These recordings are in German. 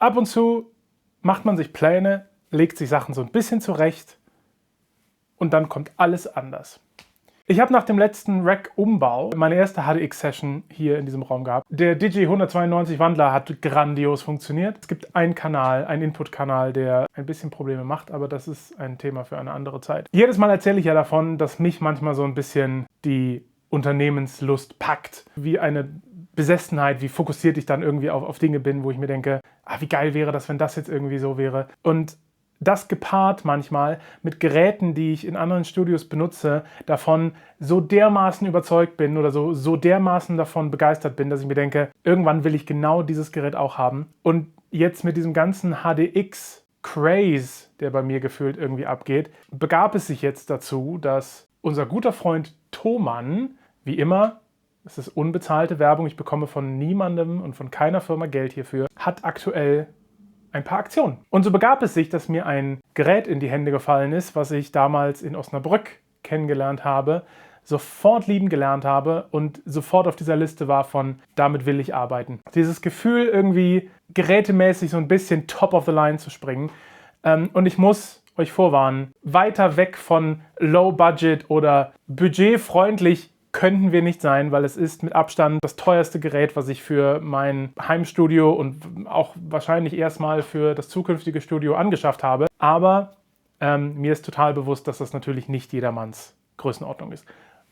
Ab und zu macht man sich Pläne, legt sich Sachen so ein bisschen zurecht und dann kommt alles anders. Ich habe nach dem letzten Rack-Umbau meine erste HDX-Session hier in diesem Raum gehabt. Der Digi 192 Wandler hat grandios funktioniert. Es gibt einen Kanal, einen Input-Kanal, der ein bisschen Probleme macht, aber das ist ein Thema für eine andere Zeit. Jedes Mal erzähle ich ja davon, dass mich manchmal so ein bisschen die Unternehmenslust packt, wie eine Besessenheit, wie fokussiert ich dann irgendwie auf Dinge bin, wo ich mir denke, wie geil wäre das, wenn das jetzt irgendwie so wäre. Und das gepaart manchmal mit Geräten, die ich in anderen Studios benutze, davon so dermaßen überzeugt bin oder so dermaßen davon begeistert bin, dass ich mir denke, irgendwann will ich genau dieses Gerät auch haben. Und jetzt mit diesem ganzen HDX-Craze, der bei mir gefühlt irgendwie abgeht, begab es sich jetzt dazu, dass unser guter Freund Thomann, wie immer, es ist unbezahlte Werbung, ich bekomme von niemandem und von keiner Firma Geld hierfür, hat aktuell ein paar Aktionen. Und so begab es sich, dass mir ein Gerät in die Hände gefallen ist, was ich damals in Osnabrück kennengelernt habe, sofort lieben gelernt habe und sofort auf dieser Liste war von, damit will ich arbeiten. Dieses Gefühl, irgendwie gerätemäßig so ein bisschen top of the line zu springen. Und ich muss euch vorwarnen, weiter weg von low budget oder budgetfreundlich könnten wir nicht sein, weil es ist mit Abstand das teuerste Gerät, was ich für mein Heimstudio und auch wahrscheinlich erstmal für das zukünftige Studio angeschafft habe. Aber mir ist total bewusst, dass das natürlich nicht jedermanns Größenordnung ist.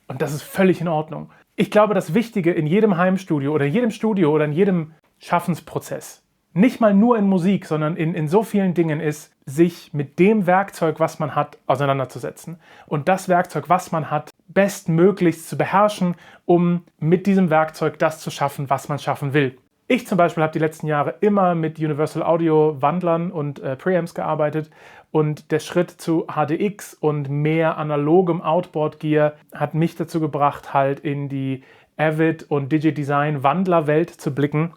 Und das ist völlig in Ordnung. Ich glaube, das Wichtige in jedem Heimstudio oder in jedem Studio oder in jedem Schaffensprozess, nicht mal nur in Musik, sondern in so vielen Dingen ist, sich mit dem Werkzeug, was man hat, auseinanderzusetzen. Und das Werkzeug, was man hat, bestmöglichst zu beherrschen, um mit diesem Werkzeug das zu schaffen, was man schaffen will. Ich zum Beispiel habe die letzten Jahre immer mit Universal Audio Wandlern und Preamps gearbeitet und der Schritt zu HDX und mehr analogem Outboard Gear hat mich dazu gebracht, halt in die Avid und Digidesign Wandlerwelt zu blicken.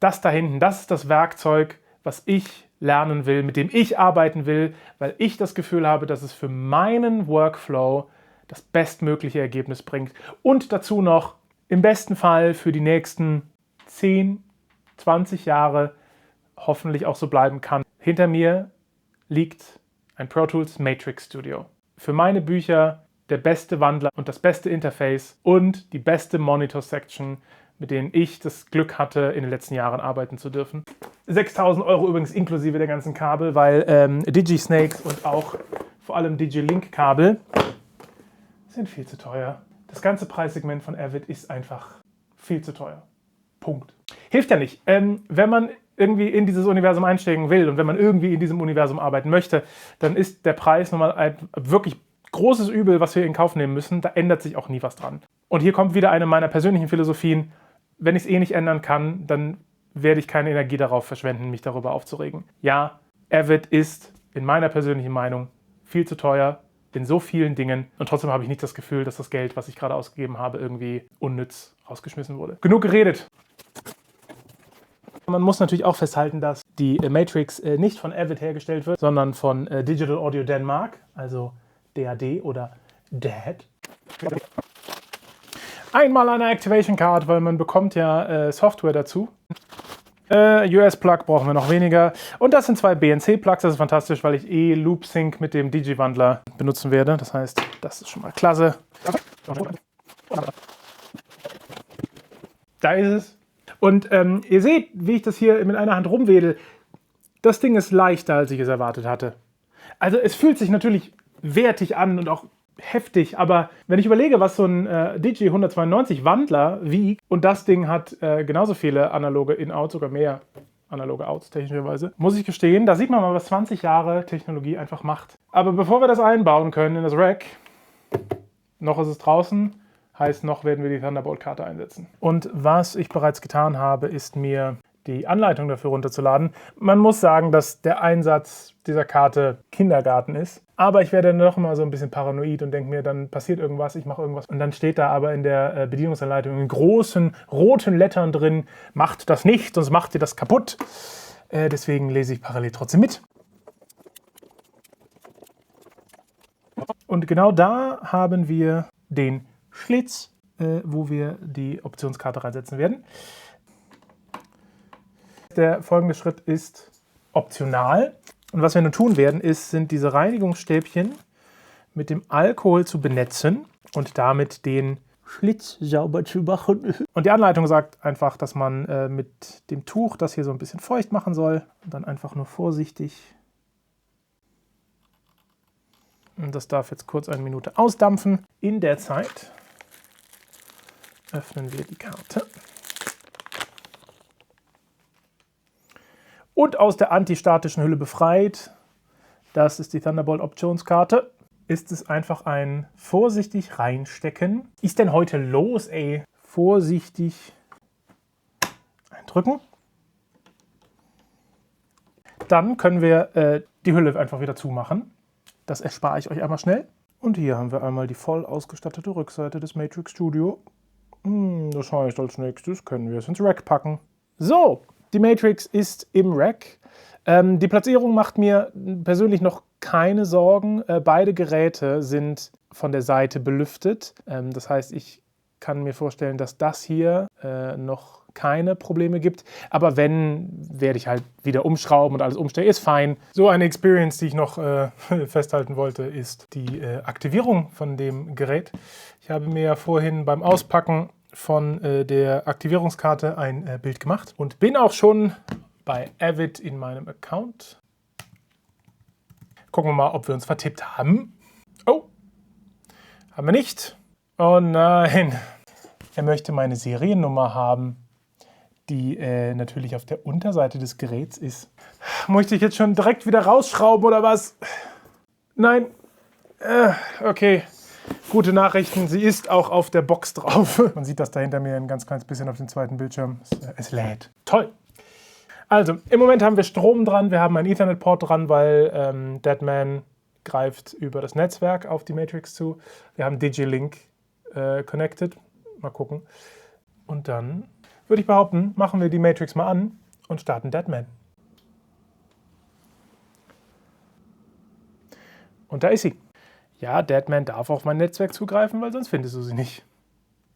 Das da hinten, das ist das Werkzeug, was ich lernen will, mit dem ich arbeiten will, weil ich das Gefühl habe, dass es für meinen Workflow das bestmögliche Ergebnis bringt und dazu noch im besten Fall für die nächsten 10, 20 Jahre hoffentlich auch so bleiben kann. Hinter mir liegt ein Pro Tools Matrix Studio. Für meine Bücher der beste Wandler und das beste Interface und die beste Monitor-Section, mit denen ich das Glück hatte, in den letzten Jahren arbeiten zu dürfen. 6.000 € übrigens inklusive der ganzen Kabel, weil DigiSnakes und auch vor allem DigiLink-Kabel sind viel zu teuer. Das ganze Preissegment von Avid ist einfach viel zu teuer. Punkt. Hilft ja nicht. Wenn man irgendwie in dieses Universum einsteigen will und wenn man irgendwie in diesem Universum arbeiten möchte, dann ist der Preis nochmal ein wirklich großes Übel, was wir in Kauf nehmen müssen. Da ändert sich auch nie was dran. Und hier kommt wieder eine meiner persönlichen Philosophien. Wenn ich es eh nicht ändern kann, dann werde ich keine Energie darauf verschwenden, mich darüber aufzuregen. Ja, Avid ist in meiner persönlichen Meinung viel zu teuer in so vielen Dingen und trotzdem habe ich nicht das Gefühl, dass das Geld, was ich gerade ausgegeben habe, irgendwie unnütz rausgeschmissen wurde. Genug geredet! Man muss natürlich auch festhalten, dass die Matrix nicht von Avid hergestellt wird, sondern von Digital Audio Denmark, also DAD oder DAD. Einmal eine Activation Card, weil man bekommt ja Software dazu. US-Plug brauchen wir noch weniger. Und das sind 2 BNC-Plugs, das ist fantastisch, weil ich Loop Sync mit dem Digi-Wandler benutzen werde. Das heißt, das ist schon mal klasse. Da ist es. Und ihr seht, wie ich das hier mit einer Hand rumwedel. Das Ding ist leichter, als ich es erwartet hatte. Also es fühlt sich natürlich wertig an und auch heftig, aber wenn ich überlege, was so ein Digi 192 Wandler wiegt und das Ding hat genauso viele analoge In-Outs, sogar mehr analoge Outs technischerweise, muss ich gestehen, da sieht man mal, was 20 Jahre Technologie einfach macht. Aber bevor wir das einbauen können in das Rack, noch ist es draußen, heißt noch werden wir die Thunderbolt-Karte einsetzen. Und was ich bereits getan habe, ist mir die Anleitung dafür runterzuladen. Man muss sagen, dass der Einsatz dieser Karte Kindergarten ist. Aber ich werde dann doch immer so ein bisschen paranoid und denke mir, dann passiert irgendwas, ich mache irgendwas. Und dann steht da aber in der Bedienungsanleitung in großen roten Lettern drin, macht das nicht, sonst macht ihr das kaputt. Deswegen lese ich parallel trotzdem mit. Und genau da haben wir den Schlitz, wo wir die Optionskarte reinsetzen werden. Der folgende Schritt ist optional. Und was wir nun tun werden, sind diese Reinigungsstäbchen mit dem Alkohol zu benetzen und damit den Schlitz sauber zu machen. Und die Anleitung sagt einfach, dass man mit dem Tuch das hier so ein bisschen feucht machen soll und dann einfach nur vorsichtig. Und das darf jetzt kurz 1 Minute ausdampfen. In der Zeit öffnen wir die Karte. Und aus der antistatischen Hülle befreit, das ist die Thunderbolt Optionskarte, ist es einfach ein vorsichtig reinstecken. Ist denn heute los, ey? Vorsichtig eindrücken. Dann können wir die Hülle einfach wieder zumachen. Das erspare ich euch einmal schnell. Und hier haben wir einmal die voll ausgestattete Rückseite des Matrix Studio. Das heißt, als nächstes können wir es ins Rack packen. So, die Matrix ist im Rack. Die Platzierung macht mir persönlich noch keine Sorgen. Beide Geräte sind von der Seite belüftet. Das heißt, ich kann mir vorstellen, dass das hier noch keine Probleme gibt. Aber wenn, werde ich halt wieder umschrauben und alles umstellen. Ist fein. So eine Experience, die ich noch festhalten wollte, ist die Aktivierung von dem Gerät. Ich habe mir ja vorhin beim Auspacken von der Aktivierungskarte ein Bild gemacht und bin auch schon bei Avid in meinem Account. Gucken wir mal, ob wir uns vertippt haben. Oh, haben wir nicht. Oh nein. Er möchte meine Seriennummer haben, die natürlich auf der Unterseite des Geräts ist. Möchte ich jetzt schon direkt wieder rausschrauben oder was? Nein. Okay. Gute Nachrichten, sie ist auch auf der Box drauf. Man sieht das da hinter mir ein ganz kleines bisschen auf dem zweiten Bildschirm. Es lädt. Toll. Also, im Moment haben wir Strom dran, wir haben einen Ethernet-Port dran, weil Deadman greift über das Netzwerk auf die Matrix zu. Wir haben Digilink connected. Mal gucken. Und dann würde ich behaupten, machen wir die Matrix mal an und starten Deadman. Und da ist sie. Ja, Deadman darf auf mein Netzwerk zugreifen, weil sonst findest du sie nicht.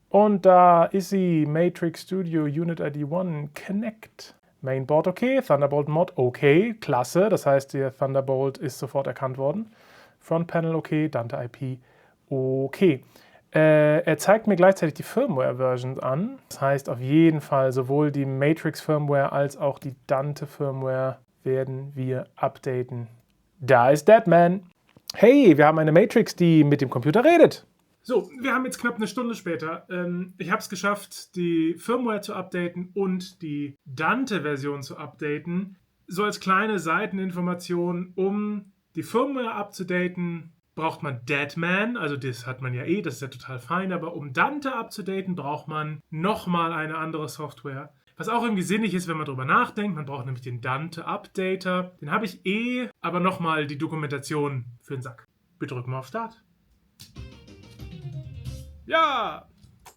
Und da ist sie, Matrix Studio Unit ID 1 Connect. Mainboard okay, Thunderbolt Mod okay, klasse, das heißt, der Thunderbolt ist sofort erkannt worden. Front Panel okay, Dante IP okay. Er zeigt mir gleichzeitig die Firmware-Versions an. Das heißt, auf jeden Fall sowohl die Matrix-Firmware als auch die Dante-Firmware werden wir updaten. Da ist Deadman. Hey, wir haben eine Matrix, die mit dem Computer redet. So, wir haben jetzt knapp 1 Stunde später. Ich habe es geschafft, die Firmware zu updaten und die Dante-Version zu updaten. So als kleine Seiteninformation, um die Firmware abzudaten, braucht man Deadman, also das hat man ja eh, das ist ja total fein, aber um Dante abzudaten, braucht man nochmal eine andere Software. Was auch irgendwie sinnig ist, wenn man drüber nachdenkt, man braucht nämlich den Dante Updater. Den habe ich eh, aber nochmal die Dokumentation für den Sack. Wir drücken mal auf Start. Ja!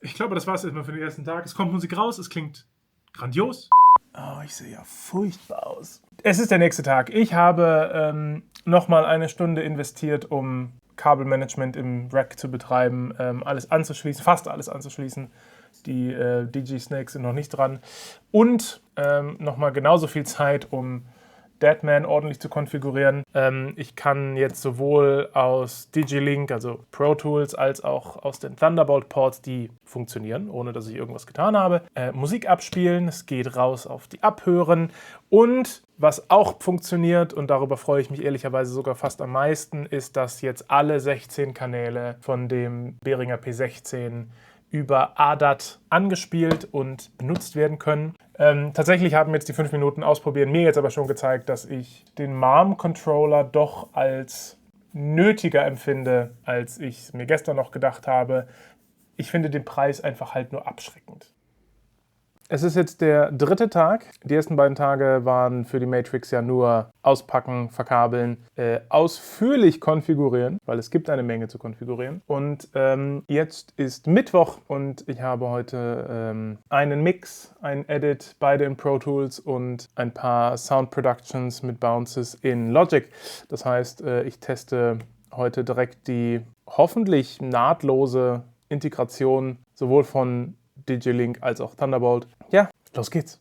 Ich glaube, das war es erstmal für den ersten Tag. Es kommt Musik raus, es klingt grandios. Oh, ich sehe ja furchtbar aus. Es ist der nächste Tag. Ich habe nochmal 1 Stunde investiert, um Kabelmanagement im Rack zu betreiben, alles anzuschließen, fast alles anzuschließen. Die Digi-Snakes sind noch nicht dran. Und nochmal genauso viel Zeit, um Deadman ordentlich zu konfigurieren. Ich kann jetzt sowohl aus Digilink, also Pro Tools, als auch aus den Thunderbolt Ports, die funktionieren, ohne dass ich irgendwas getan habe, Musik abspielen. Es geht raus auf die Abhören. Und was auch funktioniert, und darüber freue ich mich ehrlicherweise sogar fast am meisten, ist, dass jetzt alle 16 Kanäle von dem Behringer P16 über ADAT angespielt und benutzt werden können. Tatsächlich haben jetzt die 5 Minuten ausprobieren mir jetzt aber schon gezeigt, dass ich den MARM-Controller doch als nötiger empfinde, als ich es mir gestern noch gedacht habe. Ich finde den Preis einfach halt nur abschreckend. Es ist jetzt der 3. Tag. Die ersten 2 Tage waren für die Matrix ja nur auspacken, verkabeln, ausführlich konfigurieren, weil es gibt eine Menge zu konfigurieren. Und jetzt ist Mittwoch und ich habe heute einen Mix, einen Edit, beide in Pro Tools und ein paar Sound Productions mit Bounces in Logic. Das heißt, ich teste heute direkt die hoffentlich nahtlose Integration sowohl von Digilink als auch Thunderbolt. Ja, los geht's.